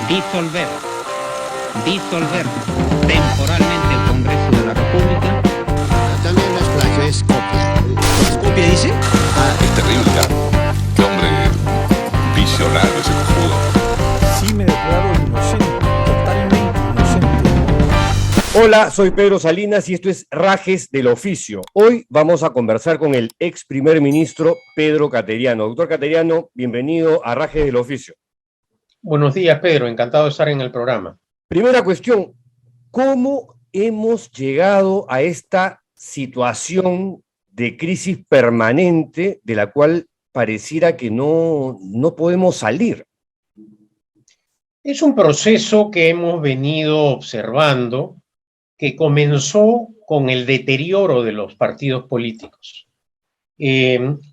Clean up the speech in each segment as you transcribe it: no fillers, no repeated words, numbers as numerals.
disolver, disolver temporalmente el Congreso de la República. También no es plagio, es copia. ¿Es copia, dice? Es terrible, ¿ah? Qué hombre visionario ese cojudo. Sí me declaro inocente, totalmente inocente. Hola, soy Pedro Salinas y esto es Rajes del Oficio. Hoy vamos a conversar con el ex primer ministro Pedro Cateriano. Doctor Cateriano, bienvenido a Rajes del Oficio. Buenos días, Pedro. Encantado de estar en el programa. Primera cuestión, ¿cómo hemos llegado a esta situación de crisis permanente de la cual pareciera que no podemos salir? Es un proceso que hemos venido observando que comenzó con el deterioro de los partidos políticos.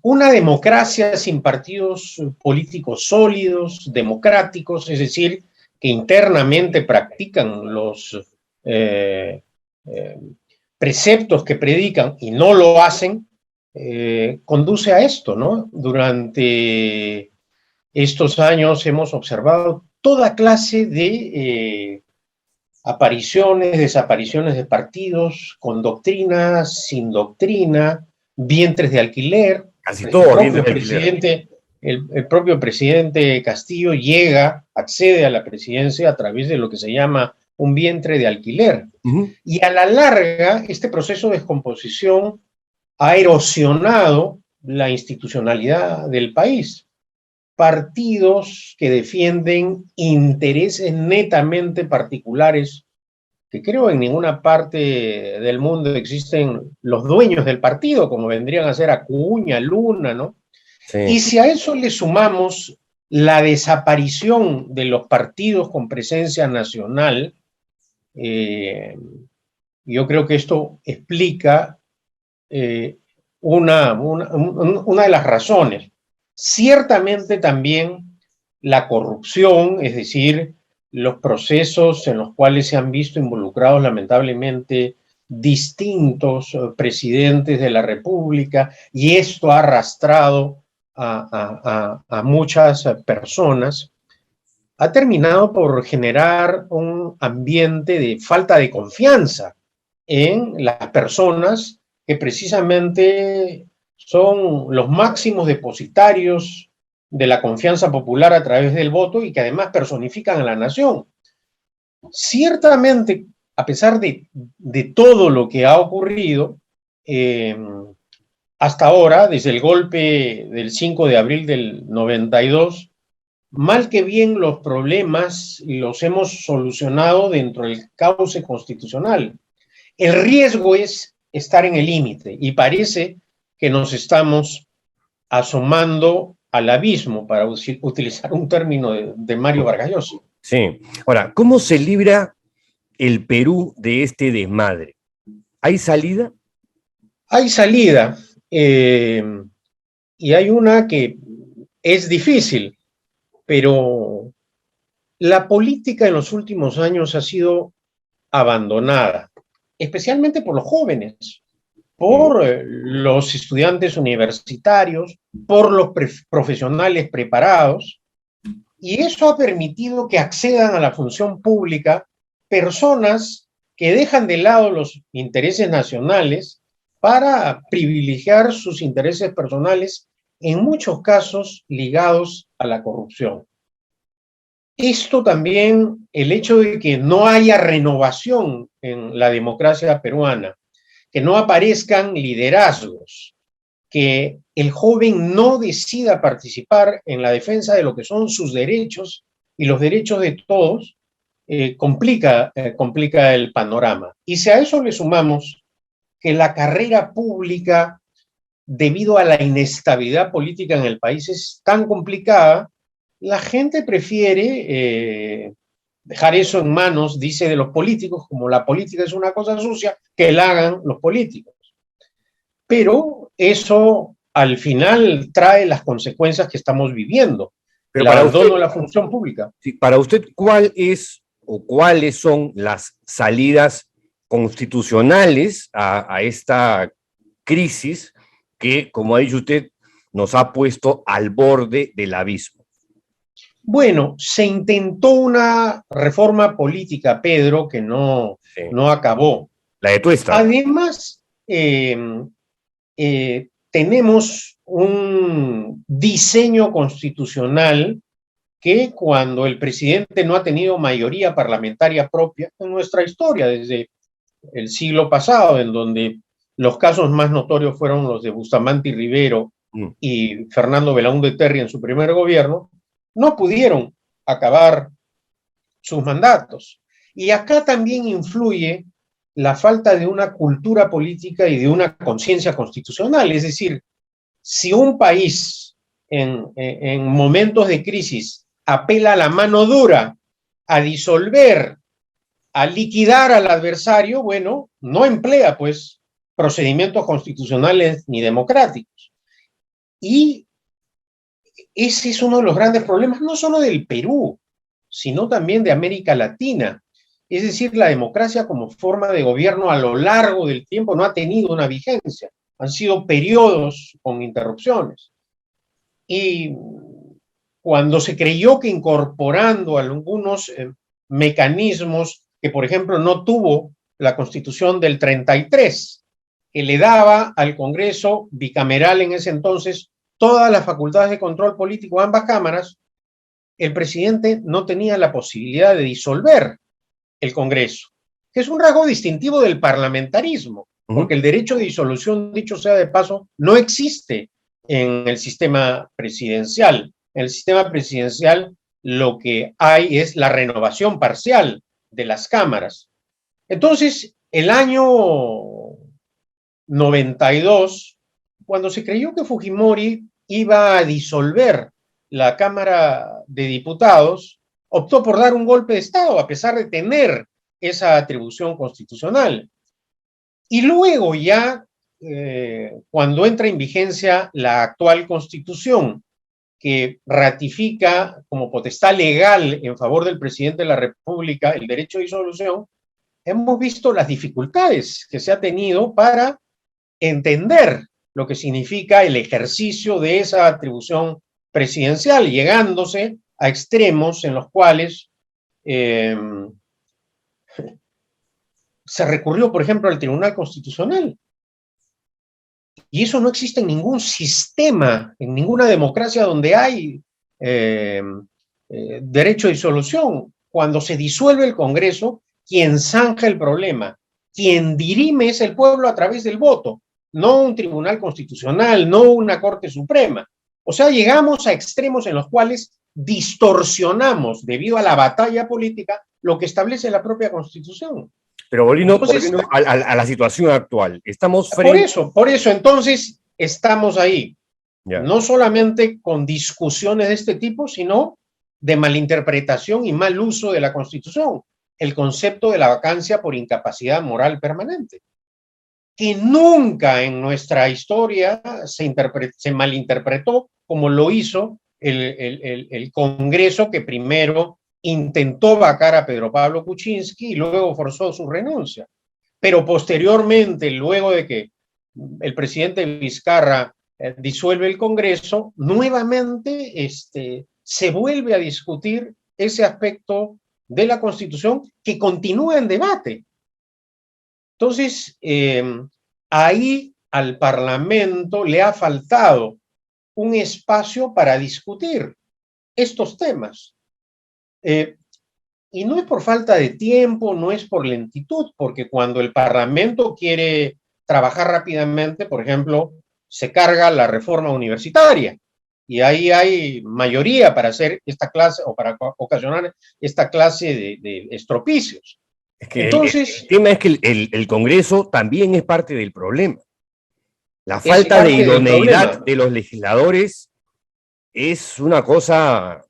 Una democracia sin partidos políticos sólidos, democráticos, es decir, que internamente practican los preceptos que predican y no lo hacen, conduce a esto, ¿no? Durante estos años hemos observado toda clase de apariciones, desapariciones de partidos, con doctrina, sin doctrina, vientres de alquiler. Casi todo vientres de alquiler. El propio presidente Castillo accede a la presidencia a través de lo que se llama un vientre de alquiler. Y a la larga, este proceso de descomposición ha erosionado la institucionalidad del país. Partidos que defienden intereses netamente particulares, que creo en ninguna parte del mundo existen los dueños del partido, como vendrían a ser Acuña, Luna, ¿no? Sí. Y si a eso le sumamos la desaparición de los partidos con presencia nacional, yo creo que esto explica una de las razones. Ciertamente también la corrupción, es decir, los procesos en los cuales se han visto involucrados lamentablemente distintos presidentes de la República, y esto ha arrastrado a muchas personas, ha terminado por generar un ambiente de falta de confianza en las personas que precisamente son los máximos depositarios de la confianza popular a través del voto y que además personifican a la nación. Ciertamente, a pesar de todo lo que ha ocurrido, hasta ahora, desde el golpe del 5 de abril del 92, mal que bien los problemas los hemos solucionado dentro del cauce constitucional. El riesgo es estar en el límite y parece que nos estamos asomando al abismo, para utilizar un término de Mario Vargas Llosa. Sí. Ahora, ¿cómo se libra el Perú de este desmadre? ¿Hay salida? Hay salida, y hay una que es difícil, pero la política en los últimos años ha sido abandonada, especialmente por los jóvenes, por los estudiantes universitarios, por los profesionales preparados, y eso ha permitido que accedan a la función pública personas que dejan de lado los intereses nacionales para privilegiar sus intereses personales, en muchos casos ligados a la corrupción. Esto también, el hecho de que no haya renovación en la democracia peruana, que no aparezcan liderazgos, que el joven no decida participar en la defensa de lo que son sus derechos y los derechos de todos, complica el panorama. Y si a eso le sumamos que la carrera pública, debido a la inestabilidad política en el país, es tan complicada, la gente prefiere dejar eso en manos, dice, de los políticos, como la política es una cosa sucia, que la hagan los políticos. Pero eso al final trae las consecuencias que estamos viviendo. Pero el abandono de la función pública. Sí, para usted, ¿cuál es o cuáles son las salidas constitucionales a esta crisis que, como ha dicho usted, nos ha puesto al borde del abismo? Bueno, se intentó una reforma política, Pedro, que Sí. no acabó. La de Tuesta. Además, tenemos un diseño constitucional que cuando el presidente no ha tenido mayoría parlamentaria propia en nuestra historia, desde el siglo pasado, en donde los casos más notorios fueron los de Bustamante y Rivero y Fernando Belaúnde Terry en su primer gobierno, no pudieron acabar sus mandatos. Y acá también influye la falta de una cultura política y de una conciencia constitucional. Es decir, si un país en momentos de crisis apela a la mano dura, a disolver, a liquidar al adversario, bueno, no emplea pues procedimientos constitucionales ni democráticos. Y ese es uno de los grandes problemas, no solo del Perú, sino también de América Latina. Es decir, la democracia como forma de gobierno a lo largo del tiempo no ha tenido una vigencia. Han sido periodos con interrupciones. Y cuando se creyó que incorporando algunos mecanismos que, por ejemplo, no tuvo la Constitución del 33, que le daba al Congreso bicameral en ese entonces todas las facultades de control político a ambas cámaras, el presidente no tenía la posibilidad de disolver el Congreso, que es un rasgo distintivo del parlamentarismo, porque el derecho de disolución, dicho sea de paso, no existe en el sistema presidencial. En el sistema presidencial lo que hay es la renovación parcial de las cámaras. Entonces, el año 92, cuando se creyó que Fujimori iba a disolver la Cámara de Diputados, optó por dar un golpe de Estado, a pesar de tener esa atribución constitucional. Y luego ya, cuando entra en vigencia la actual Constitución, que ratifica como potestad legal en favor del presidente de la República el derecho de disolución, hemos visto las dificultades que se ha tenido para entender lo que significa el ejercicio de esa atribución presidencial, llegándose a extremos en los cuales se recurrió, por ejemplo, al Tribunal Constitucional. Y eso no existe en ningún sistema, en ninguna democracia donde hay derecho de disolución. Cuando se disuelve el Congreso, quien zanja el problema, quien dirime es el pueblo a través del voto, no un tribunal constitucional, no una Corte Suprema. O sea, llegamos a extremos en los cuales distorsionamos, debido a la batalla política, lo que establece la propia Constitución. Pero volviendo a la situación actual, estamos frente... Por eso, entonces, estamos ahí. Ya. No solamente con discusiones de este tipo, sino de malinterpretación y mal uso de la Constitución. El concepto de la vacancia por incapacidad moral permanente, que nunca en nuestra historia se malinterpretó como lo hizo el Congreso, que primero intentó vacar a Pedro Pablo Kuczynski y luego forzó su renuncia. Pero posteriormente, luego de que el presidente Vizcarra disuelve el Congreso, nuevamente se vuelve a discutir ese aspecto de la Constitución que continúa en debate. Entonces, ahí al Parlamento le ha faltado un espacio para discutir estos temas. Y no es por falta de tiempo, no es por lentitud, porque cuando el Parlamento quiere trabajar rápidamente, por ejemplo, se carga la reforma universitaria y ahí hay mayoría para hacer esta clase o para ocasionar esta clase de estropicios. Es que entonces, el tema es que el Congreso también es parte del problema. La falta de idoneidad de los legisladores es una cosa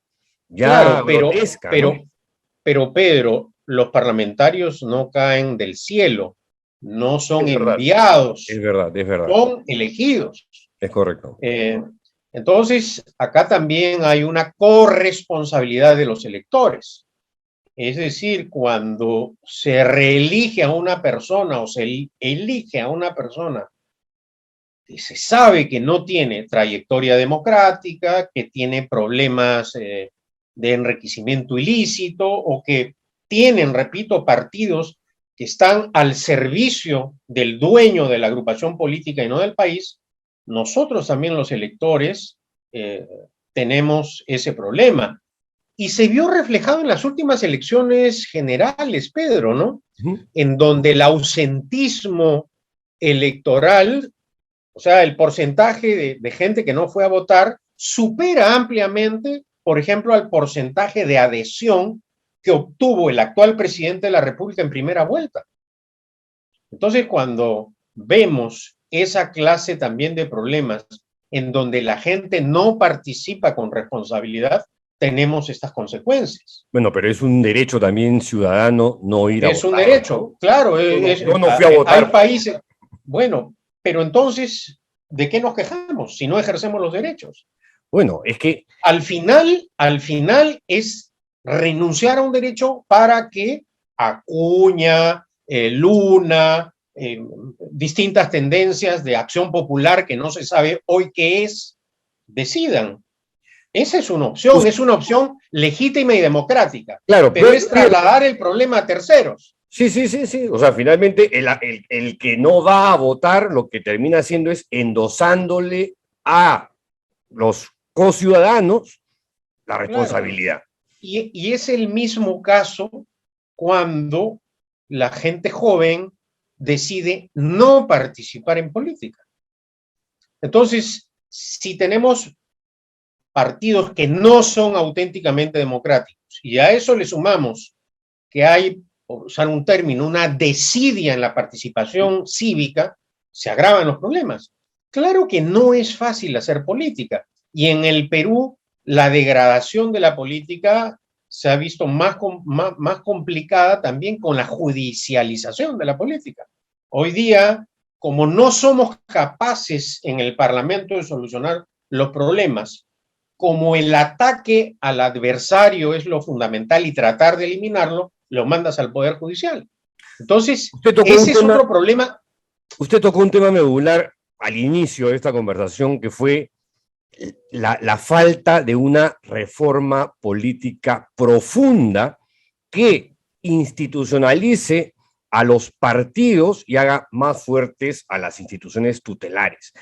ya grotesca, pero Pedro, los parlamentarios no caen del cielo, no son enviados. Es verdad. Son elegidos. Es correcto. Entonces, acá también hay una corresponsabilidad de los electores. Es decir, cuando se reelige a una persona o se elige a una persona que se sabe que no tiene trayectoria democrática, que tiene problemas de enriquecimiento ilícito o que tienen, repito, partidos que están al servicio del dueño de la agrupación política y no del país, nosotros también los electores tenemos ese problema. Y se vio reflejado en las últimas elecciones generales, Pedro, ¿no? En donde el ausentismo electoral, o sea, el porcentaje de gente que no fue a votar, supera ampliamente, por ejemplo, al porcentaje de adhesión que obtuvo el actual presidente de la República en primera vuelta. Entonces, cuando vemos esa clase también de problemas en donde la gente no participa con responsabilidad, tenemos estas consecuencias. Bueno, pero es un derecho también ciudadano no ir a votar. Es un derecho, claro. Yo no fui a votar. Hay países, bueno, pero entonces, ¿de qué nos quejamos si no ejercemos los derechos? Bueno, es que al final es renunciar a un derecho para que Acuña, Luna, distintas tendencias de acción popular que no se sabe hoy qué es, decidan. Esa es una opción legítima y democrática. Claro, pero es trasladar el problema a terceros. Sí. O sea, finalmente el que no va a votar lo que termina haciendo es endosándole a los co-ciudadanos la responsabilidad. Claro. Y es el mismo caso cuando la gente joven decide no participar en política. Entonces, si tenemos partidos que no son auténticamente democráticos y a eso le sumamos que hay, por usar un término, una desidia en la participación cívica, se agravan los problemas. Claro que no es fácil hacer política y en el Perú la degradación de la política se ha visto más complicada también con la judicialización de la política. Hoy día, como no somos capaces en el Parlamento de solucionar los problemas, como el ataque al adversario es lo fundamental y tratar de eliminarlo, lo mandas al Poder Judicial. Entonces, ese es otro problema. Usted tocó un tema medular al inicio de esta conversación que fue la falta de una reforma política profunda que institucionalice a los partidos y haga más fuertes a las instituciones tutelares.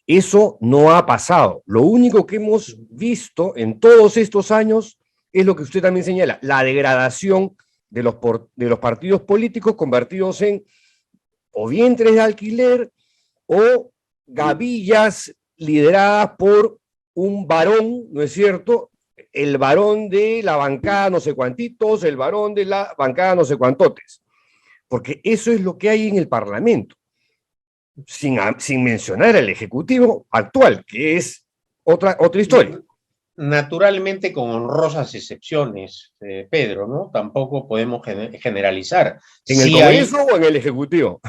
Eso no ha pasado. Lo único que hemos visto en todos estos años es lo que usted también señala, la degradación de los partidos políticos convertidos en o vientres de alquiler o gavillas lideradas por un varón, ¿no es cierto? El varón de la bancada no sé cuantitos, el varón de la bancada no sé cuantotes. Porque eso es lo que hay en el Parlamento. Sin mencionar al Ejecutivo actual, que es otra historia. Naturalmente con honrosas excepciones, Pedro, ¿no? Tampoco podemos generalizar. ¿En el Congreso o en el Ejecutivo?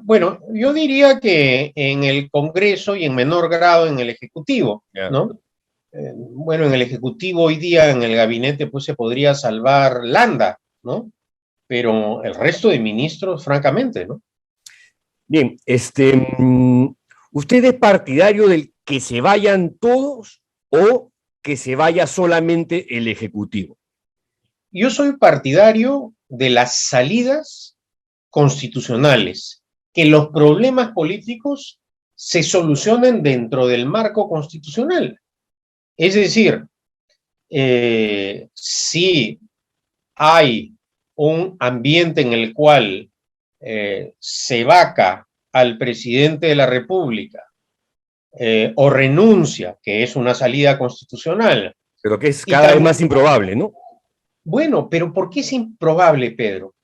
Bueno, yo diría que en el Congreso y en menor grado en el Ejecutivo, ¿no? Bueno, en el Ejecutivo hoy día, en el gabinete, pues se podría salvar Landa, ¿no? Pero el resto de ministros, francamente, ¿no? Bien, ¿usted es partidario del que se vayan todos o que se vaya solamente el Ejecutivo? Yo soy partidario de las salidas constitucionales, que los problemas políticos se solucionen dentro del marco constitucional. Es decir, si hay un ambiente en el cual se vaca al presidente de la República o renuncia, que es una salida constitucional. Pero que es cada vez más improbable, ¿no? Bueno, pero ¿por qué es improbable, Pedro?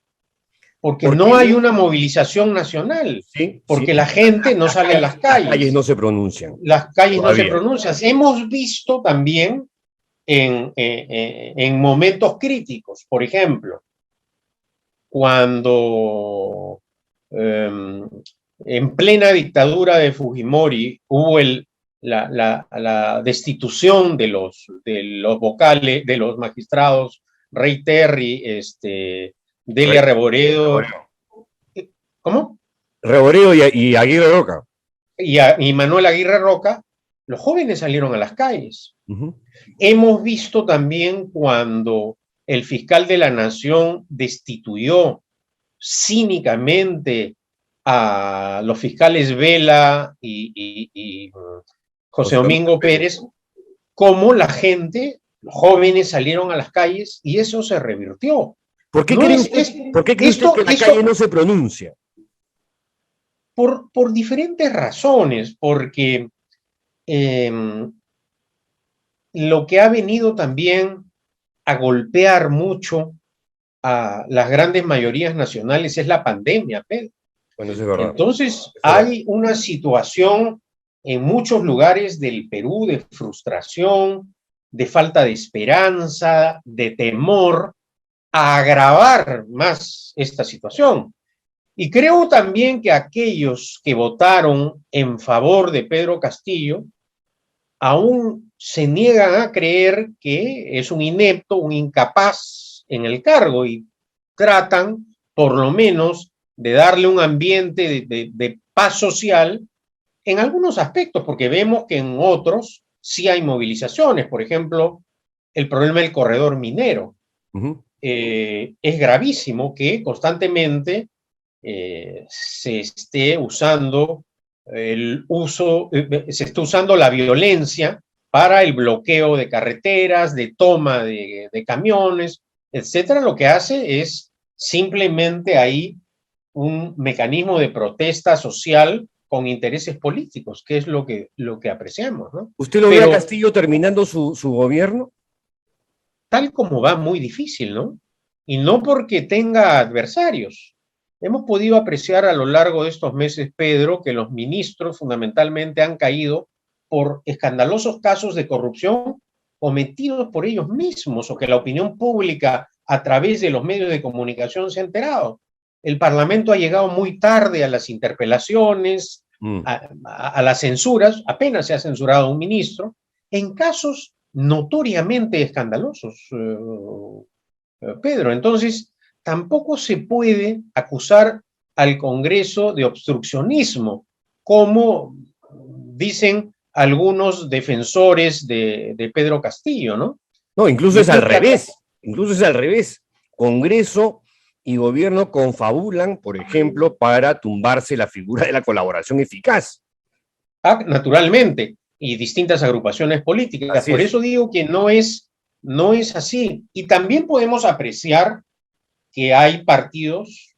Porque no hay una movilización nacional, porque la gente no sale a las calles. Las calles no se pronuncian. Las calles no se pronuncian. Hemos visto también en momentos críticos, por ejemplo, cuando en plena dictadura de Fujimori hubo la destitución de los vocales, de los magistrados, Rey Terry, Delia Reboredo. ¿Cómo? Reboredo y Aguirre Roca. Y Manuel Aguirre Roca, los jóvenes salieron a las calles. Ujú. Hemos visto también cuando el fiscal de la Nación destituyó cínicamente a los fiscales Vela y José Domingo Pérez, cómo la gente, los jóvenes salieron a las calles y eso se revirtió. ¿Por qué No cree es- usted, es- por qué cree usted esto- que la esto- calle no se pronuncia? por diferentes razones, porque lo que ha venido también a golpear mucho a las grandes mayorías nacionales es la pandemia, Pedro. Bueno, eso es verdad. Entonces, Es verdad. hay una situación en muchos lugares del Perú de frustración, de falta de esperanza, de temor, a agravar más esta situación. Y creo también que aquellos que votaron en favor de Pedro Castillo aún se niegan a creer que es un inepto, un incapaz en el cargo y tratan, por lo menos, de darle un ambiente de paz social en algunos aspectos, porque vemos que en otros sí hay movilizaciones. Por ejemplo, el problema del corredor minero. Ujú. Es gravísimo que constantemente se esté usando se está usando la violencia para el bloqueo de carreteras, de toma de camiones, etcétera. Lo que hace es simplemente ahí un mecanismo de protesta social con intereses políticos, que es lo que apreciamos, ¿no? ¿Usted lo ve a Pero Castillo terminando su gobierno? tal como va, muy difícil, ¿no? Y no porque tenga adversarios. Hemos podido apreciar a lo largo de estos meses, Pedro, que los ministros fundamentalmente han caído por escandalosos casos de corrupción cometidos por ellos mismos o que la opinión pública a través de los medios de comunicación se ha enterado. El Parlamento ha llegado muy tarde a las interpelaciones, a las censuras, apenas se ha censurado a un ministro, en casos notoriamente escandalosos, Pedro. Entonces, tampoco se puede acusar al Congreso de obstruccionismo, como dicen algunos defensores de Pedro Castillo, ¿no? No, incluso Yo es al creo que acá- revés. Incluso es al revés. Congreso y gobierno confabulan, por ejemplo, para tumbarse la figura de la colaboración eficaz. Naturalmente, y distintas agrupaciones políticas. Así Por es. eso digo que no es así. Y también podemos apreciar que hay partidos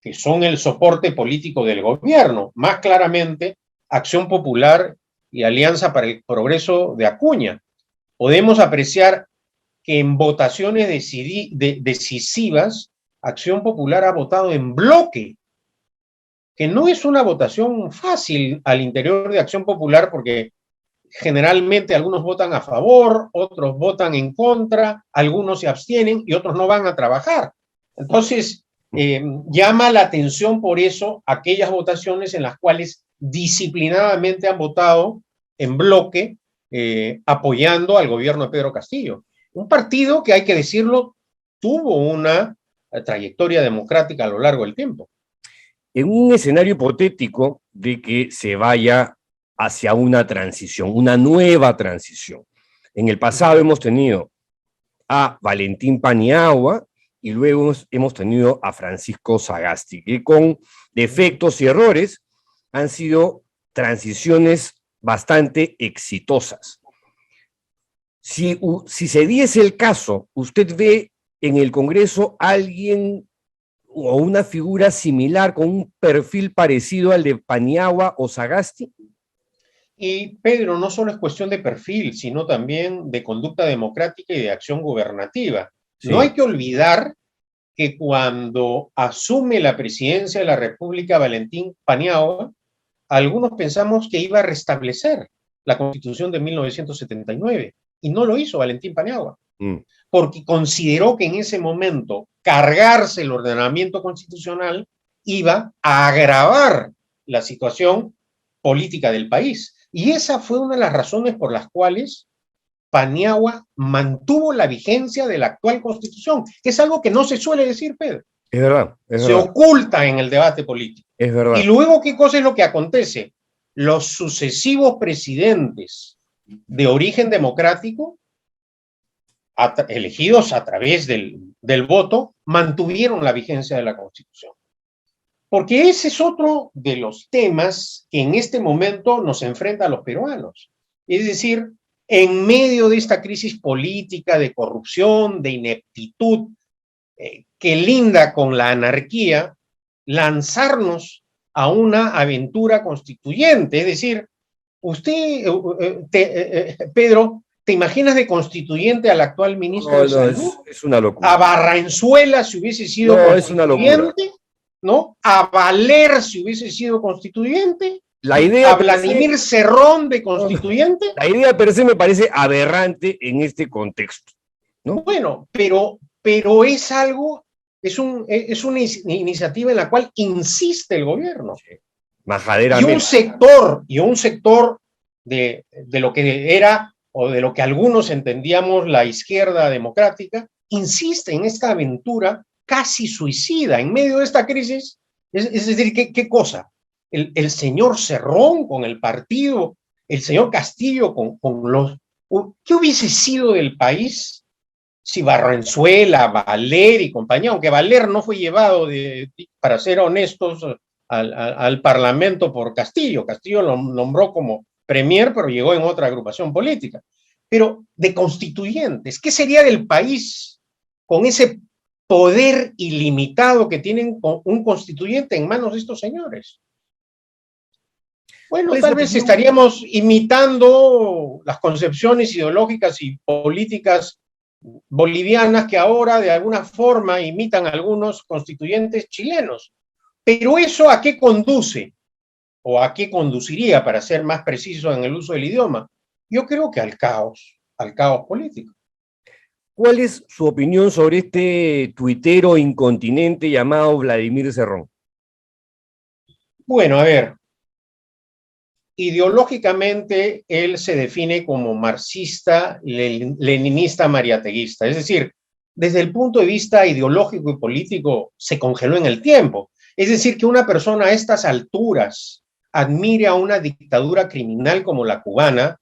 que son el soporte político del gobierno, más claramente Acción Popular y Alianza para el Progreso de Acuña. Podemos apreciar que en votaciones decisivas, Acción Popular ha votado en bloque, que no es una votación fácil al interior de Acción Popular, porque generalmente algunos votan a favor, otros votan en contra, algunos se abstienen y otros no van a trabajar. Entonces, llama la atención por eso aquellas votaciones en las cuales disciplinadamente han votado en bloque apoyando al gobierno de Pedro Castillo. Un partido que, hay que decirlo, tuvo una trayectoria democrática a lo largo del tiempo. En un escenario hipotético de que se vaya hacia una transición, una nueva transición. En el pasado hemos tenido a Valentín Paniagua y luego hemos tenido a Francisco Sagasti, que con defectos y errores han sido transiciones bastante exitosas. Si se diese el caso, ¿usted ve en el Congreso alguien o una figura similar con un perfil parecido al de Paniagua o Sagasti? Y Pedro, no solo es cuestión de perfil, sino también de conducta democrática y de acción gubernativa. Sí. No hay que olvidar que cuando asume la presidencia de la República Valentín Paniagua, algunos pensamos que iba a restablecer la Constitución de 1979, y no lo hizo Valentín Paniagua, porque consideró que en ese momento cargarse el ordenamiento constitucional iba a agravar la situación política del país. Y esa fue una de las razones por las cuales Paniagua mantuvo la vigencia de la actual Constitución, que es algo que no se suele decir, Pedro. Es verdad, Se oculta en el debate político. Es verdad. Y luego, ¿qué cosa es lo que acontece? Los sucesivos presidentes de origen democrático, elegidos a través del voto, mantuvieron la vigencia de la Constitución. Porque ese es otro de los temas que en este momento nos enfrenta a los peruanos. Es decir, en medio de esta crisis política, de corrupción, de ineptitud, que linda con la anarquía, lanzarnos a una aventura constituyente. Es decir, usted, Pedro, ¿te imaginas de constituyente al actual ministro de Salud? Es una locura. A Barraenzuela si hubiese sido constituyente, ¿no? A Valer si hubiese sido constituyente, a Vladimir Cerrón de constituyente. La idea per se me parece aberrante en este contexto, ¿no? Bueno, pero es algo, es una iniciativa en la cual insiste el gobierno. Sí. Majaderamente. Y un sector de lo que era, o de lo que algunos entendíamos la izquierda democrática, insiste en esta aventura casi suicida en medio de esta crisis. Es decir, ¿qué cosa? El señor Cerrón con el partido, el señor Castillo con los... ¿Qué hubiese sido del país si Barraenzuela, Valer y compañía, aunque Valer no fue llevado, para ser honestos, al Parlamento por Castillo? Castillo lo nombró como premier, pero llegó en otra agrupación política. Pero de constituyentes, ¿qué sería del país con ese poder ilimitado que tienen un constituyente en manos de estos señores? Bueno, tal vez estaríamos imitando las concepciones ideológicas y políticas bolivianas que ahora de alguna forma imitan algunos constituyentes chilenos. Pero ¿eso a qué conduce? ¿O a qué conduciría, para ser más preciso en el uso del idioma? Yo creo que al caos político. ¿Cuál es su opinión sobre este tuitero incontinente llamado Vladimir Cerrón? Bueno, a ver, ideológicamente él se define como marxista, leninista, mariateguista. Es decir, desde el punto de vista ideológico y político se congeló en el tiempo. Es decir, que una persona a estas alturas admire a una dictadura criminal como la cubana,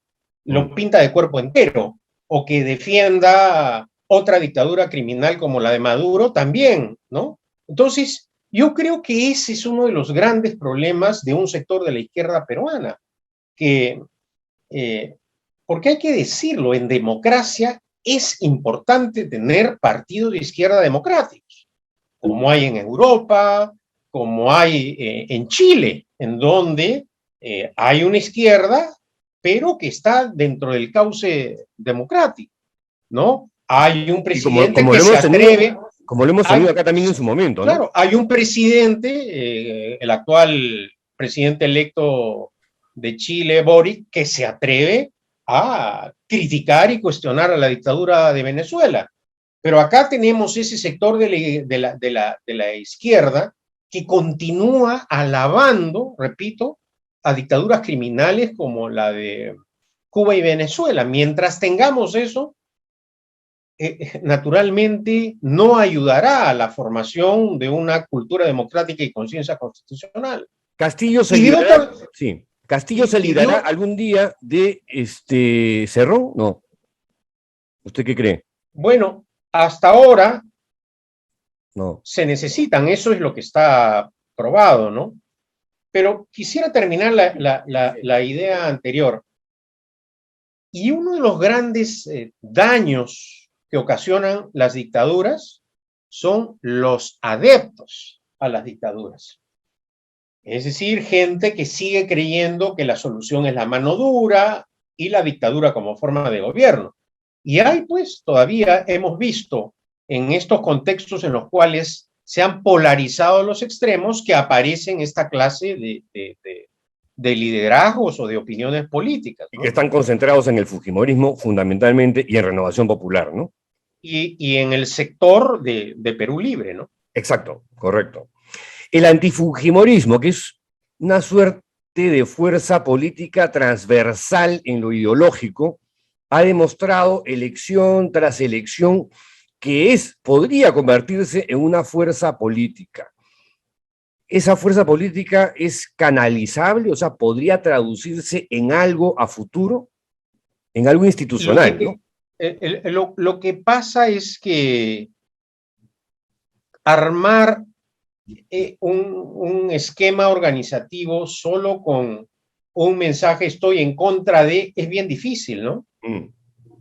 lo pinta de cuerpo entero, o que defienda otra dictadura criminal como la de Maduro también, ¿no? Entonces, yo creo que ese es uno de los grandes problemas de un sector de la izquierda peruana, que, porque hay que decirlo, en democracia es importante tener partidos de izquierda democráticos, como hay en Europa, como hay en Chile, en donde hay una izquierda, pero que está dentro del cauce democrático, ¿no? Hay un presidente que se atreve... Como lo hemos tenido acá también en su momento, ¿no? Claro, hay un presidente, el actual presidente electo de Chile, Boric, que se atreve a criticar y cuestionar a la dictadura de Venezuela. Pero acá tenemos ese sector de la izquierda que continúa alabando, repito, a dictaduras criminales como la de Cuba y Venezuela. Mientras tengamos eso, naturalmente no ayudará a la formación de una cultura democrática y conciencia constitucional. Castillo se librará, sí. Castillo se librará algún día de Cerrón, ¿no? ¿Usted qué cree? Bueno, hasta ahora no se necesitan, eso es lo que está probado, ¿no? Pero quisiera terminar la idea anterior. Y uno de los grandes daños que ocasionan las dictaduras son los adeptos a las dictaduras. Es decir, gente que sigue creyendo que la solución es la mano dura y la dictadura como forma de gobierno. Y hay, pues, todavía hemos visto en estos contextos en los cuales se han polarizado los extremos que aparecen esta clase de liderazgos o de opiniones políticas, ¿no? Y que están concentrados en el fujimorismo fundamentalmente y en Renovación Popular, ¿no? Y en el sector de Perú Libre, ¿no? Exacto, correcto. El antifujimorismo, que es una suerte de fuerza política transversal en lo ideológico, ha demostrado elección tras elección que podría convertirse en una fuerza política. ¿Esa fuerza política es canalizable? O sea, ¿podría traducirse en algo a futuro? en algo institucional, ¿no? Lo que pasa es que armar un esquema organizativo solo con un mensaje estoy en contra de es bien difícil, ¿no?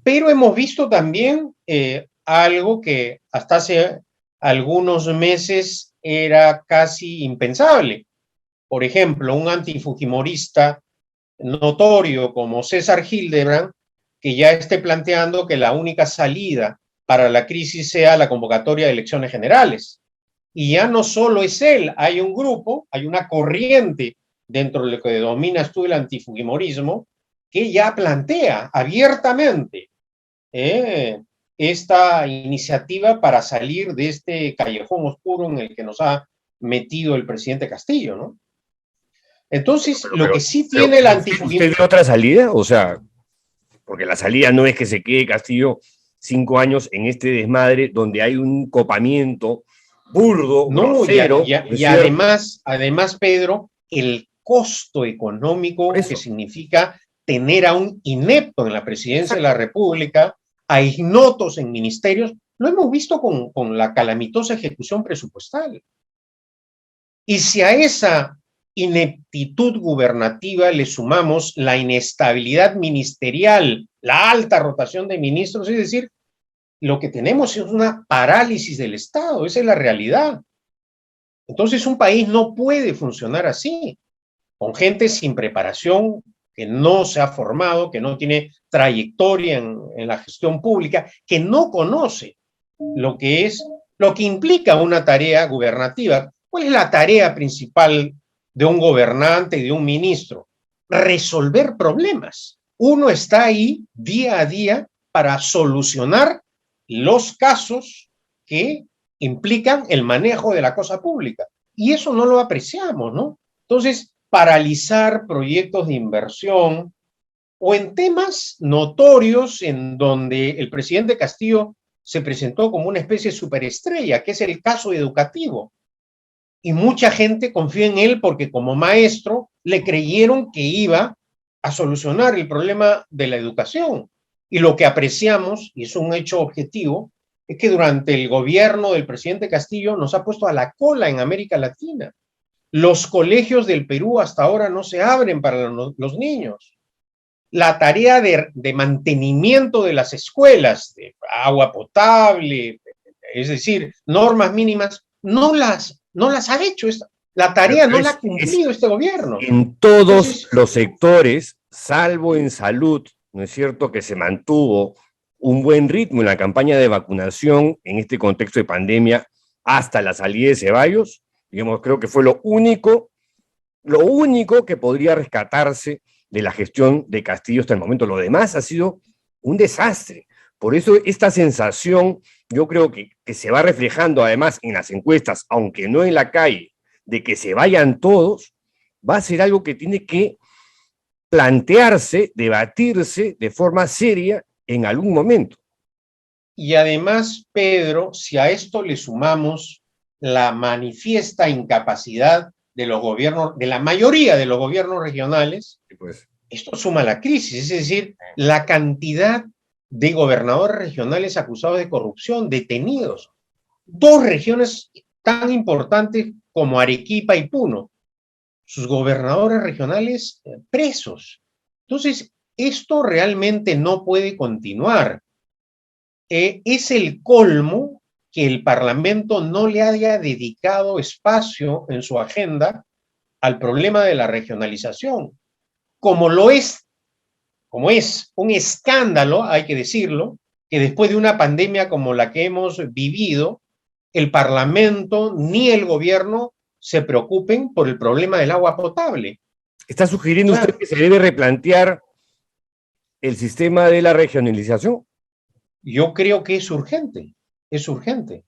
Pero hemos visto también algo que hasta hace algunos meses era casi impensable. Por ejemplo, un antifujimorista notorio como César Hildebrand, que ya esté planteando que la única salida para la crisis sea la convocatoria de elecciones generales. Y ya no solo es él, hay un grupo, hay una corriente dentro de lo que dominas tú el antifujimorismo, que ya plantea abiertamente esta iniciativa para salir de este callejón oscuro en el que nos ha metido el presidente Castillo, ¿no? Entonces, lo que sí tiene el antifujimorismo... ¿Usted ve otra salida? O sea, porque la salida no es que se quede Castillo 5 años en este desmadre donde hay un copamiento burdo, grosero. Y además, Pedro, el costo económico que significa tener a un inepto en la presidencia de la República, a ignotos en ministerios, lo hemos visto con la calamitosa ejecución presupuestal. Y si a esa ineptitud gubernativa le sumamos la inestabilidad ministerial, la alta rotación de ministros, es decir, lo que tenemos es una parálisis del Estado, esa es la realidad. Entonces un país no puede funcionar así, con gente sin preparación, que no se ha formado, que no tiene trayectoria en la gestión pública, que no conoce lo que implica una tarea gubernativa. ¿Cuál es la tarea principal de un gobernante y de un ministro? Resolver problemas. Uno está ahí día a día para solucionar los casos que implican el manejo de la cosa pública. Y eso no lo apreciamos, ¿no? Entonces, paralizar proyectos de inversión o en temas notorios en donde el presidente Castillo se presentó como una especie de superestrella, que es el caso educativo. Y mucha gente confía en él porque como maestro le creyeron que iba a solucionar el problema de la educación. Y lo que apreciamos, y es un hecho objetivo, es que durante el gobierno del presidente Castillo nos ha puesto a la cola en América Latina. Los colegios del Perú hasta ahora no se abren para los niños. La tarea de mantenimiento de las escuelas, de agua potable, es decir, normas mínimas, no las ha hecho. La tarea no la ha cumplido este gobierno. En todos los sectores, salvo en salud, ¿no es cierto?, que se mantuvo un buen ritmo en la campaña de vacunación en este contexto de pandemia hasta la salida de Ceballos. Digamos, creo que fue lo único que podría rescatarse de la gestión de Castillo hasta el momento. Lo demás ha sido un desastre. Por eso esta sensación, yo creo que se va reflejando además en las encuestas, aunque no en la calle, de que se vayan todos, va a ser algo que tiene que plantearse, debatirse de forma seria en algún momento. Y además, Pedro, si a esto le sumamos la manifiesta incapacidad de los gobiernos, de la mayoría de los gobiernos regionales, pues esto suma la crisis, es decir, la cantidad de gobernadores regionales acusados de corrupción, detenidos. 2 regiones tan importantes como Arequipa y Puno, sus gobernadores regionales presos. Entonces, esto realmente no puede continuar. Es el colmo que el Parlamento no le haya dedicado espacio en su agenda al problema de la regionalización, como es un escándalo, hay que decirlo, que después de una pandemia como la que hemos vivido, el Parlamento ni el gobierno se preocupen por el problema del agua potable. ¿Está sugiriendo usted que se debe replantear el sistema de la regionalización? Yo creo que es urgente, es urgente.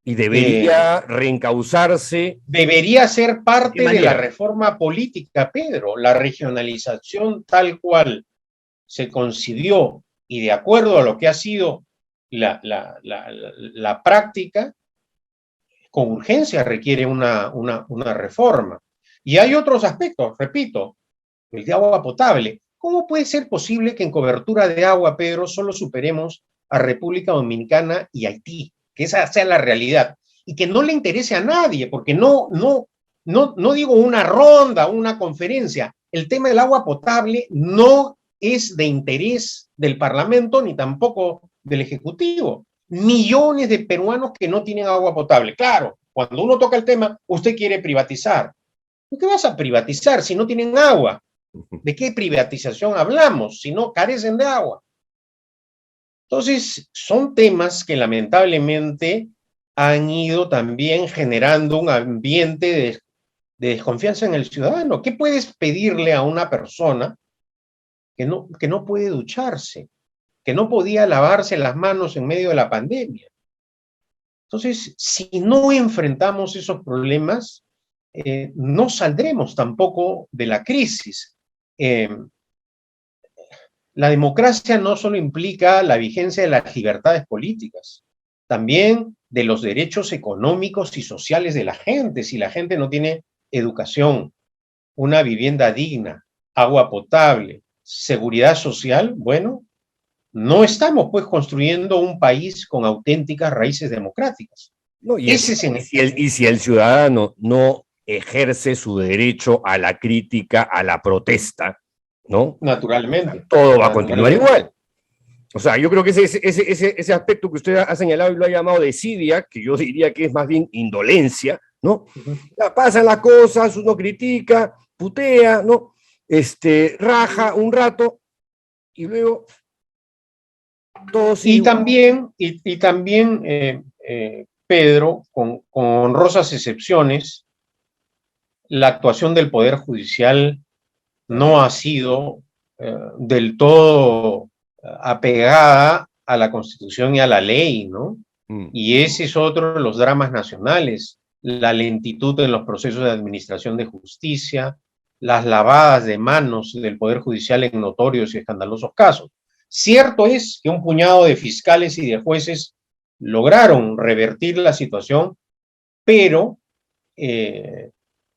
Y debería reencauzarse. Debería ser parte de la reforma política, Pedro. La regionalización tal cual se concibió y de acuerdo a lo que ha sido la práctica, con urgencia requiere una reforma. Y hay otros aspectos, repito, el de agua potable. ¿Cómo puede ser posible que en cobertura de agua, Pedro, solo superemos a República Dominicana y Haití? Que esa sea la realidad. Y que no le interese a nadie, porque no digo una ronda, una conferencia. El tema del agua potable no es de interés del Parlamento ni tampoco del Ejecutivo. Millones de peruanos que no tienen agua potable. Claro, cuando uno toca el tema, usted quiere privatizar. ¿Qué vas a privatizar si no tienen agua? ¿De qué privatización hablamos si no carecen de agua? Entonces, son temas que lamentablemente han ido también generando un ambiente de desconfianza en el ciudadano. ¿Qué puedes pedirle a una persona que no puede ducharse, que no podía lavarse las manos en medio de la pandemia? Entonces, si no enfrentamos esos problemas, no saldremos tampoco de la crisis. La democracia no solo implica la vigencia de las libertades políticas, también de los derechos económicos y sociales de la gente. Si la gente no tiene educación, una vivienda digna, agua potable, seguridad social, bueno, no estamos pues construyendo un país con auténticas raíces democráticas. No, y si el ciudadano no ejerce su derecho a la crítica, a la protesta, ¿no? Naturalmente. Todo va a continuar igual. O sea, yo creo que ese aspecto que usted ha señalado y lo ha llamado desidia, que yo diría que es más bien indolencia, ¿no? Ya pasan las cosas, uno critica, putea, ¿no? Raja un rato y luego todo sigue. Y también Pedro, con honrosas excepciones, la actuación del Poder Judicial no ha sido del todo apegada a la Constitución y a la ley, ¿no? Y ese es otro de los dramas nacionales, la lentitud en los procesos de administración de justicia, las lavadas de manos del Poder Judicial en notorios y escandalosos casos. Cierto es que un puñado de fiscales y de jueces lograron revertir la situación, pero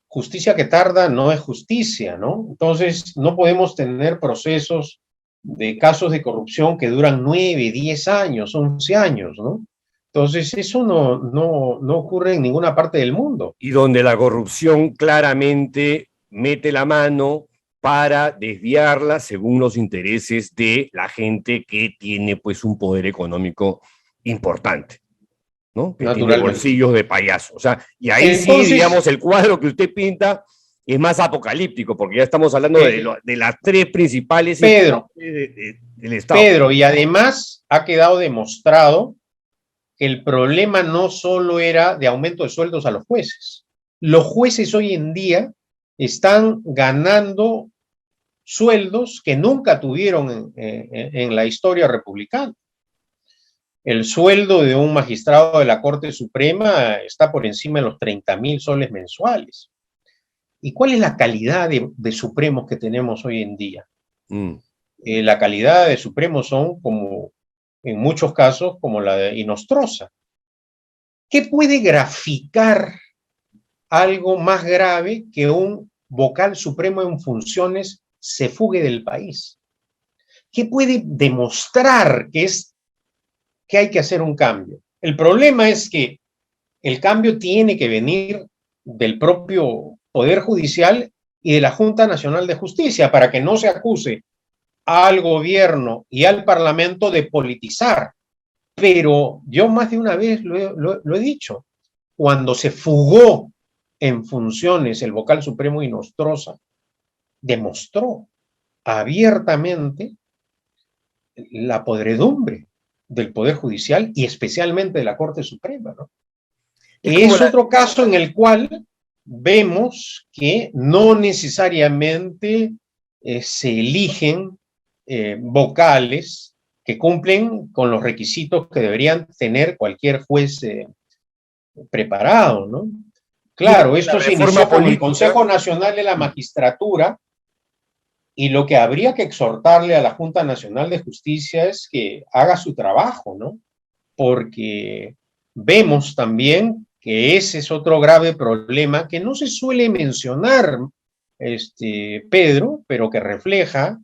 justicia que tarda no es justicia, ¿no? Entonces, no podemos tener procesos de casos de corrupción que duran 9, 10 años, 11 años, ¿no? Entonces, eso no ocurre en ninguna parte del mundo. Y donde la corrupción claramente mete la mano para desviarla según los intereses de la gente que tiene pues un poder económico importante, ¿no? Que tiene bolsillos de payaso. O sea, y ahí entonces, sí, digamos, el cuadro que usted pinta es más apocalíptico, porque ya estamos hablando de las tres principales del Estado. Pedro, y además ha quedado demostrado que el problema no solo era de aumento de sueldos a los jueces. Los jueces hoy en día están ganando sueldos que nunca tuvieron en la historia republicana. El sueldo de un magistrado de la Corte Suprema está por encima de los 30.000 soles mensuales. ¿Y cuál es la calidad de supremos que tenemos hoy en día? La calidad de supremos son, como en muchos casos, como la de Inostroza. ¿Qué puede graficar algo más grave que un vocal supremo en funciones se fugue del país? ¿Qué puede demostrar que hay que hacer un cambio? El problema es que el cambio tiene que venir del propio Poder Judicial y de la Junta Nacional de Justicia, para que no se acuse al gobierno y al Parlamento de politizar. Pero yo más de una vez lo he dicho, cuando se fugó en funciones el vocal supremo Inostroza, demostró abiertamente la podredumbre del Poder Judicial y especialmente de la Corte Suprema, ¿no? Es otro caso en el cual vemos que no necesariamente se eligen vocales que cumplen con los requisitos que deberían tener cualquier juez preparado, ¿no? Claro, esto se inició con el Consejo Nacional de la Magistratura, y lo que habría que exhortarle a la Junta Nacional de Justicia es que haga su trabajo, ¿no? Porque vemos también que ese es otro grave problema que no se suele mencionar, Pedro, pero que refleja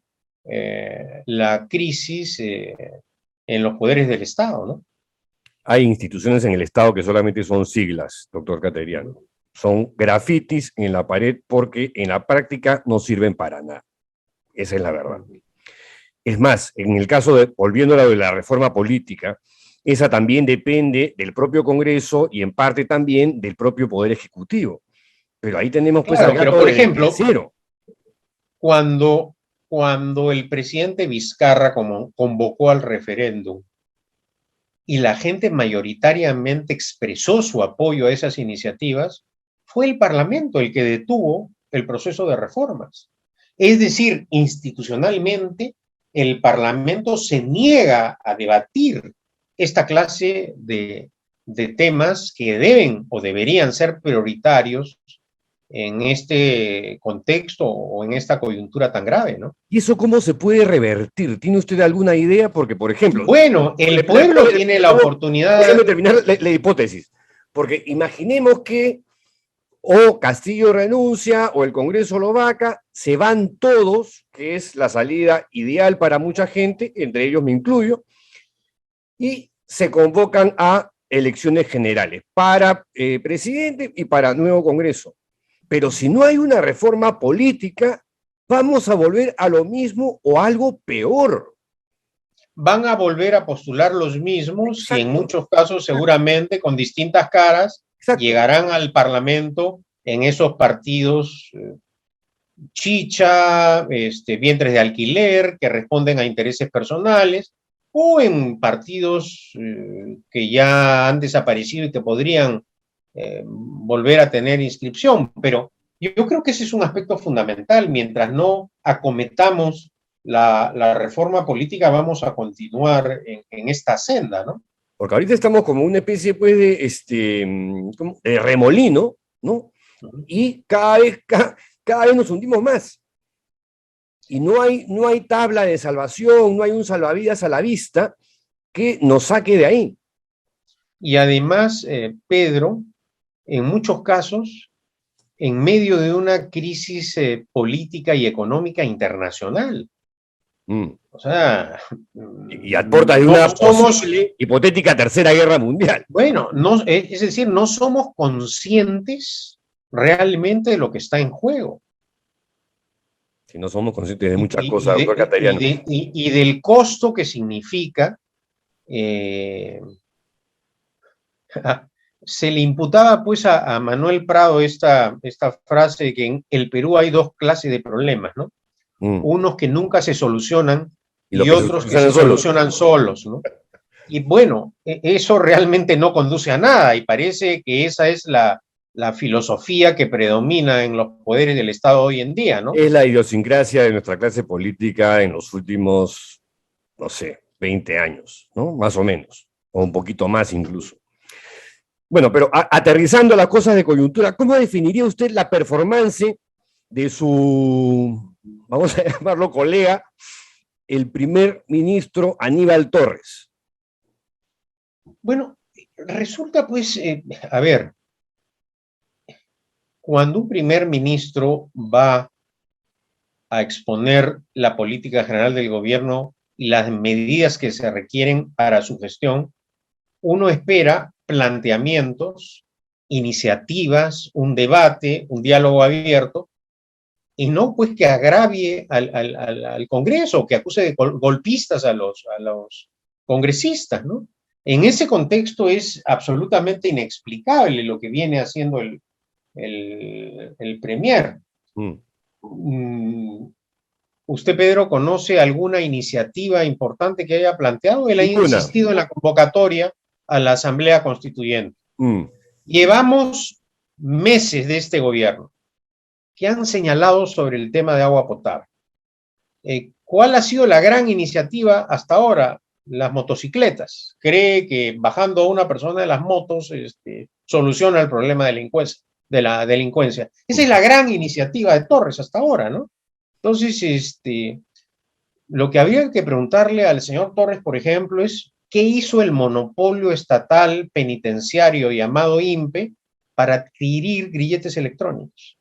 la crisis en los poderes del Estado, ¿no? Hay instituciones en el Estado que solamente son siglas, doctor Cateriano. Son grafitis en la pared porque en la práctica no sirven para nada. Esa es la verdad. Es más, en el caso de, volviendo a lo de la reforma política, esa también depende del propio Congreso y en parte también del propio Poder Ejecutivo. Pero ahí tenemos pues Claro, al pero gato por del ejemplo, cero. cuando el presidente Vizcarra convocó al referéndum y la gente mayoritariamente expresó su apoyo a esas iniciativas, fue el Parlamento el que detuvo el proceso de reformas. Es decir, institucionalmente, el Parlamento se niega a debatir esta clase de temas que deben o deberían ser prioritarios en este contexto o en esta coyuntura tan grave, ¿no? ¿Y eso cómo se puede revertir? ¿Tiene usted alguna idea? Porque, por ejemplo... Bueno, el pueblo tiene la oportunidad... Déjeme terminar la hipótesis. Porque imaginemos que o Castillo renuncia o el Congreso lo vaca, se van todos, que es la salida ideal para mucha gente, entre ellos me incluyo, y se convocan a elecciones generales para presidente y para nuevo Congreso. Pero si no hay una reforma política, vamos a volver a lo mismo o algo peor. Van a volver a postular los mismos. Exacto. Y en muchos casos seguramente con distintas caras. Exacto. Llegarán al Parlamento en esos partidos chicha, vientres de alquiler, que responden a intereses personales, o en partidos que ya han desaparecido y que podrían volver a tener inscripción. Pero yo creo que ese es un aspecto fundamental. Mientras no acometamos la reforma política, vamos a continuar en esta senda, ¿no? Porque ahorita estamos como una especie pues, de remolino, ¿no? Y cada vez nos hundimos más. Y no hay tabla de salvación, no hay un salvavidas a la vista que nos saque de ahí. Y además, Pedro, en muchos casos, en medio de una crisis política y económica internacional. O sea... Y a puertas de una posible, hipotética tercera guerra mundial. Bueno, no, es decir, no somos conscientes realmente de lo que está en juego. Si no somos conscientes de muchas cosas, doctor Cateriano. Y del costo que significa... se le imputaba pues a Manuel Prado esta frase de que en el Perú hay dos clases de problemas, ¿no? Unos que nunca se solucionan y otros que se solucionan solos, ¿no? Y bueno, eso realmente no conduce a nada y parece que esa es la filosofía que predomina en los poderes del Estado hoy en día, ¿no? Es la idiosincrasia de nuestra clase política en los últimos, no sé, 20 años, ¿no? Más o menos, o un poquito más incluso. Bueno, pero aterrizando las cosas de coyuntura, ¿cómo definiría usted la performance de su, vamos a llamarlo colega, el primer ministro Aníbal Torres? Bueno, resulta pues, a ver, cuando un primer ministro va a exponer la política general del gobierno y las medidas que se requieren para su gestión, uno espera planteamientos, iniciativas, un debate, un diálogo abierto, y no pues que agravie al Congreso, que acuse de golpistas a los congresistas, ¿no? En ese contexto es absolutamente inexplicable lo que viene haciendo el premier. ¿Usted, Pedro, conoce alguna iniciativa importante que haya planteado? Él ha insistido en la convocatoria a la Asamblea Constituyente. Llevamos meses de este gobierno que han señalado sobre el tema de agua potable. ¿Cuál ha sido la gran iniciativa hasta ahora? Las motocicletas. Cree que bajando a una persona de las motos soluciona el problema de la delincuencia. Esa es la gran iniciativa de Torres hasta ahora, ¿no? Entonces, lo que habría que preguntarle al señor Torres, por ejemplo, es ¿qué hizo el monopolio estatal penitenciario llamado INPE para adquirir grilletes electrónicos?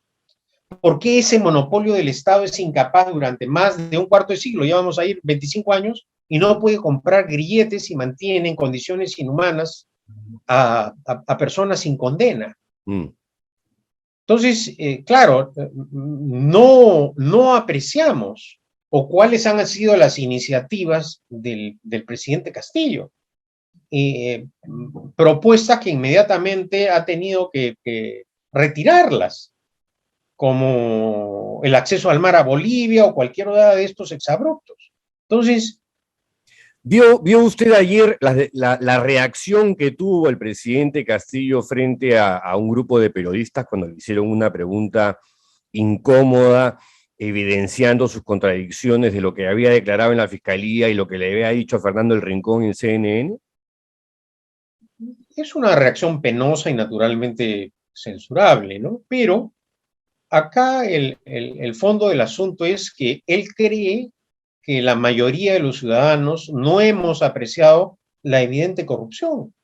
¿Por qué ese monopolio del Estado es incapaz durante más de un cuarto de siglo? Ya vamos a ir 25 años y no puede comprar grilletes y mantiene en condiciones inhumanas a personas sin condena. Entonces, claro, no apreciamos o cuáles han sido las iniciativas del presidente Castillo. Propuestas que inmediatamente ha tenido que retirarlas, como el acceso al mar a Bolivia o cualquier otra de estos exabruptos. Entonces, ¿Vio usted ayer la reacción que tuvo el presidente Castillo frente a un grupo de periodistas cuando le hicieron una pregunta incómoda, evidenciando sus contradicciones de lo que había declarado en la Fiscalía y lo que le había dicho a Fernando El Rincón en CNN? Es una reacción penosa y naturalmente censurable, ¿no? Pero acá el fondo del asunto es que él cree que la mayoría de los ciudadanos no hemos apreciado la evidente corrupción.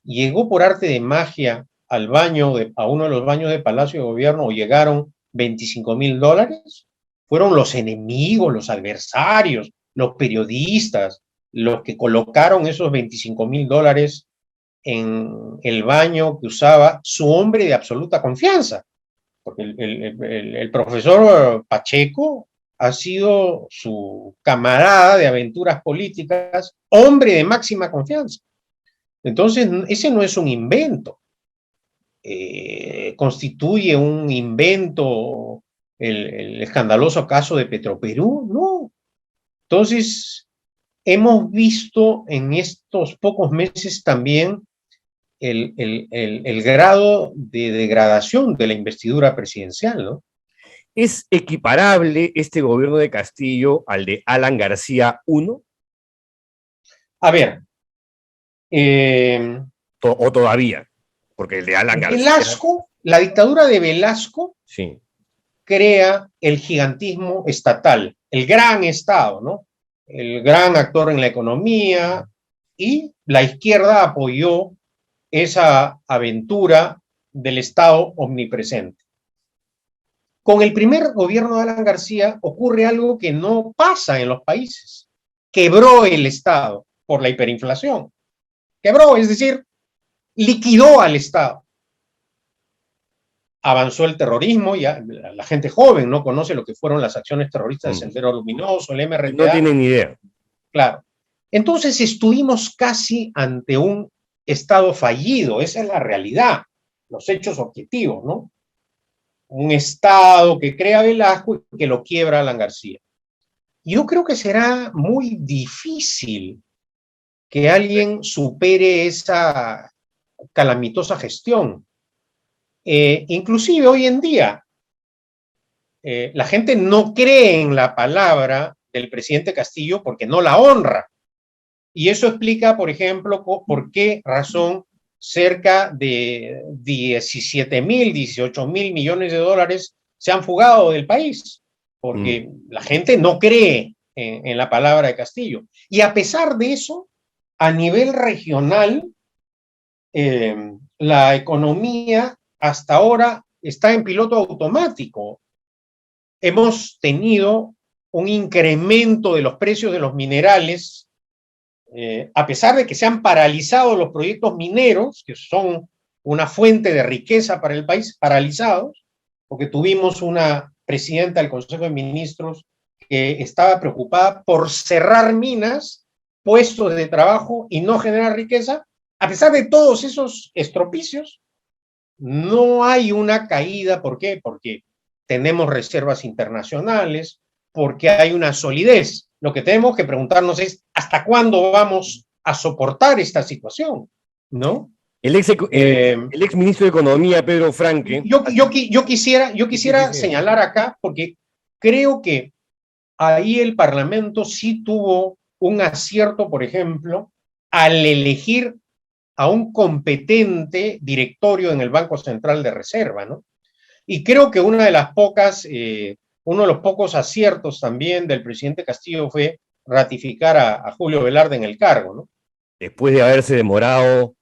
Llegó por arte de magia a uno de los baños de Palacio de Gobierno, o llegaron $25,000. Fueron los enemigos, los adversarios, los periodistas, los que colocaron esos $25,000 en el baño que usaba su hombre de absoluta confianza. Porque el profesor Pacheco ha sido su camarada de aventuras políticas, hombre de máxima confianza. Entonces, ese no es un invento. ¿Constituye un invento el escandaloso caso de Petroperú? No. Entonces, hemos visto en estos pocos meses también el grado de degradación de la investidura presidencial, ¿no? ¿Es equiparable este gobierno de Castillo al de Alan García I? A ver. ¿O todavía? Porque el de Alan García... Velasco, la dictadura de Velasco, sí, crea el gigantismo estatal, el gran Estado, ¿no? El gran actor en la economía, y la izquierda apoyó esa aventura del Estado omnipresente. Con el primer gobierno de Alan García ocurre algo que no pasa en los países. Quebró el Estado por la hiperinflación. Quebró, es decir, liquidó al Estado. Avanzó el terrorismo, ya la gente joven no conoce lo que fueron las acciones terroristas de Sendero Luminoso, el MRTA. No tienen ni idea. Claro. Entonces estuvimos casi ante un Estado fallido, esa es la realidad, los hechos objetivos, ¿no? Un Estado que crea Velasco y que lo quiebra Alan García. Yo creo que será muy difícil que alguien supere esa calamitosa gestión. Inclusive hoy en día, la gente no cree en la palabra del presidente Castillo porque no la honra. Y eso explica, por ejemplo, por qué razón cerca de 17,000, 18,000 millones de dólares se han fugado del país, porque la gente no cree en la palabra de Castillo. Y a pesar de eso, a nivel regional, la economía hasta ahora está en piloto automático. Hemos tenido un incremento de los precios de los minerales, a pesar de que se han paralizado los proyectos mineros, que son una fuente de riqueza para el país, paralizados, porque tuvimos una presidenta del Consejo de Ministros que estaba preocupada por cerrar minas, puestos de trabajo y no generar riqueza. A pesar de todos esos estropicios, no hay una caída. ¿Por qué? Porque tenemos reservas internacionales, porque hay una solidez. Lo que tenemos que preguntarnos es ¿hasta cuándo vamos a soportar esta situación? ¿No? El ex ministro de Economía, Pedro Franque... Yo quisiera señalar acá, porque creo que ahí el Parlamento sí tuvo un acierto, por ejemplo, al elegir a un competente directorio en el Banco Central de Reserva, ¿no? Y creo que uno de los pocos aciertos también del presidente Castillo fue ratificar a Julio Velarde en el cargo, ¿no? Después de haberse demorado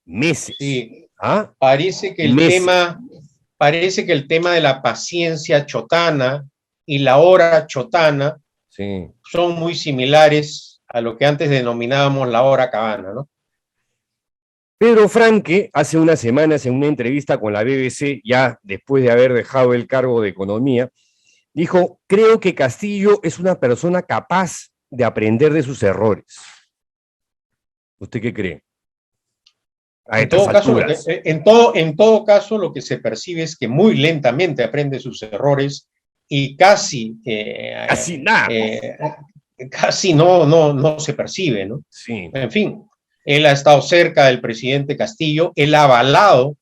meses. Sí. ¿Ah? Parece que parece que el tema de la paciencia chotana y la hora chotana Sí. son muy similares a lo que antes denominábamos la hora cabana, ¿no? Pedro Franque, hace unas semanas en una entrevista con la BBC, ya después de haber dejado el cargo de Economía, dijo: creo que Castillo es una persona capaz de aprender de sus errores. ¿Usted qué cree? En todo caso, lo que se percibe es que muy lentamente aprende sus errores y casi nada. Casi no se percibe, ¿no? Sí. En fin, él ha estado cerca del presidente Castillo, él ha avalado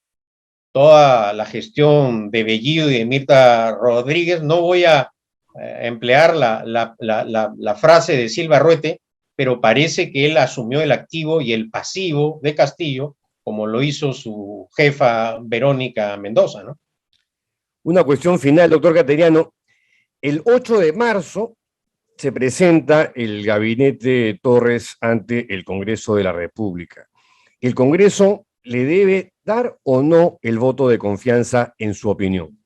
toda la gestión de Bellido y de Mirta Rodríguez. No voy a emplear la frase de Silva Ruete, pero parece que él asumió el activo y el pasivo de Castillo, como lo hizo su jefa Verónica Mendoza, ¿no? Una cuestión final, doctor Cateriano. El 8 de marzo se presenta el gabinete Torres ante el Congreso de la República. ¿El Congreso le debe dar o no el voto de confianza, en su opinión?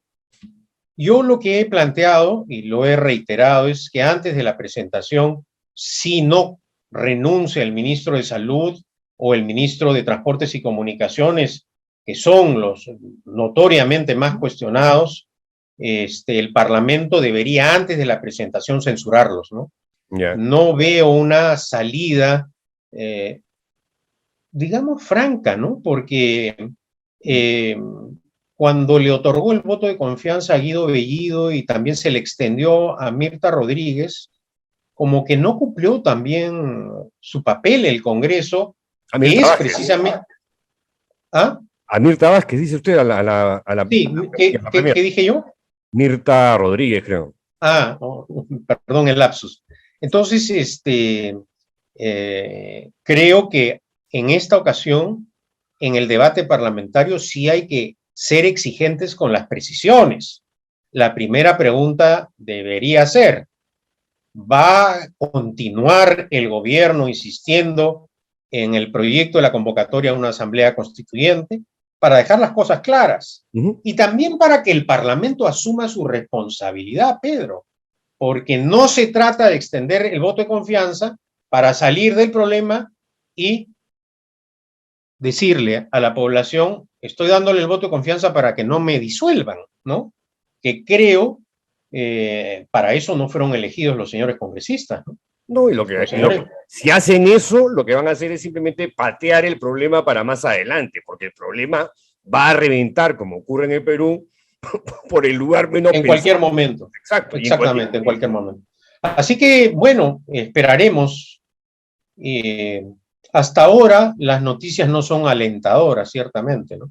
Yo lo que he planteado y lo he reiterado es que antes de la presentación, si no renuncia el ministro de Salud o el ministro de Transportes y Comunicaciones, que son los notoriamente más cuestionados, el Parlamento debería antes de la presentación censurarlos, ¿no? Yeah. No veo una salida, digamos, franca, ¿no? Porque cuando le otorgó el voto de confianza a Guido Bellido y también se le extendió a Mirta Rodríguez, como que no cumplió también su papel el Congreso, que es precisamente... ¿Ah? A Mirta Vázquez, dice usted, a la Sí, ¿qué dije yo? Mirta Rodríguez, creo. Perdón el lapsus. Entonces, creo que en esta ocasión, en el debate parlamentario, sí hay que ser exigentes con las precisiones. La primera pregunta debería ser: ¿va a continuar el gobierno insistiendo en el proyecto de la convocatoria a una asamblea constituyente? Para dejar las cosas claras. Y también para que el Parlamento asuma su responsabilidad, Pedro, porque no se trata de extender el voto de confianza para salir del problema y decirle a la población: estoy dándole el voto de confianza para que no me disuelvan, ¿no? Que creo, para eso no fueron elegidos los señores congresistas, ¿no? No, y si hacen eso, lo que van a hacer es simplemente patear el problema para más adelante, porque el problema va a reventar, como ocurre en el Perú, por el lugar menos pensado. En cualquier momento. Exacto. Exactamente, en cualquier momento. Así que, bueno, esperaremos. Hasta ahora las noticias no son alentadoras, ciertamente, ¿no?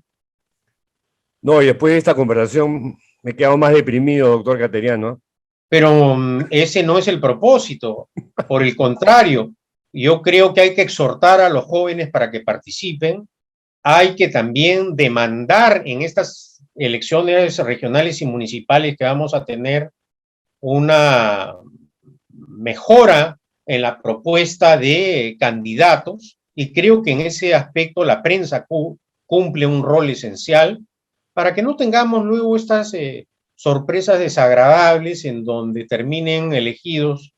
No, y después de esta conversación me he quedado más deprimido, doctor Cateriano. Pero ese no es el propósito. Por el contrario, yo creo que hay que exhortar a los jóvenes para que participen. Hay que también demandar en estas elecciones regionales y municipales que vamos a tener una mejora en la propuesta de candidatos, y creo que en ese aspecto la prensa cumple un rol esencial para que no tengamos luego estas sorpresas desagradables en donde terminen elegidos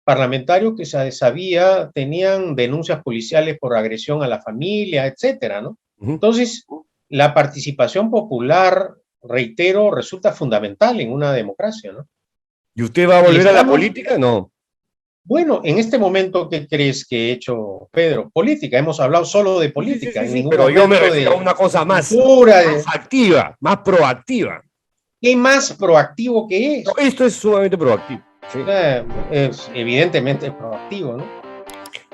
parlamentarios que se sabía tenían denuncias policiales por agresión a la familia, etcétera, ¿no? Entonces, la participación popular, reitero, resulta fundamental en una democracia, ¿no? ¿Y usted va a volver a la política? No. Bueno, en este momento, ¿qué crees que he hecho, Pedro? Política, hemos hablado solo de política. Sí, pero yo me refiero a una cosa más activa, más proactiva. ¿Qué más proactivo que es? No, esto es sumamente proactivo. Sí. Es evidentemente proactivo, ¿no?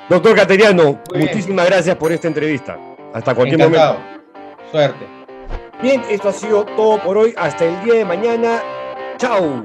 Doctor Cateriano, muchísimas gracias por esta entrevista. Hasta cualquier momento. Suerte. Bien, esto ha sido todo por hoy. Hasta el día de mañana. Chao.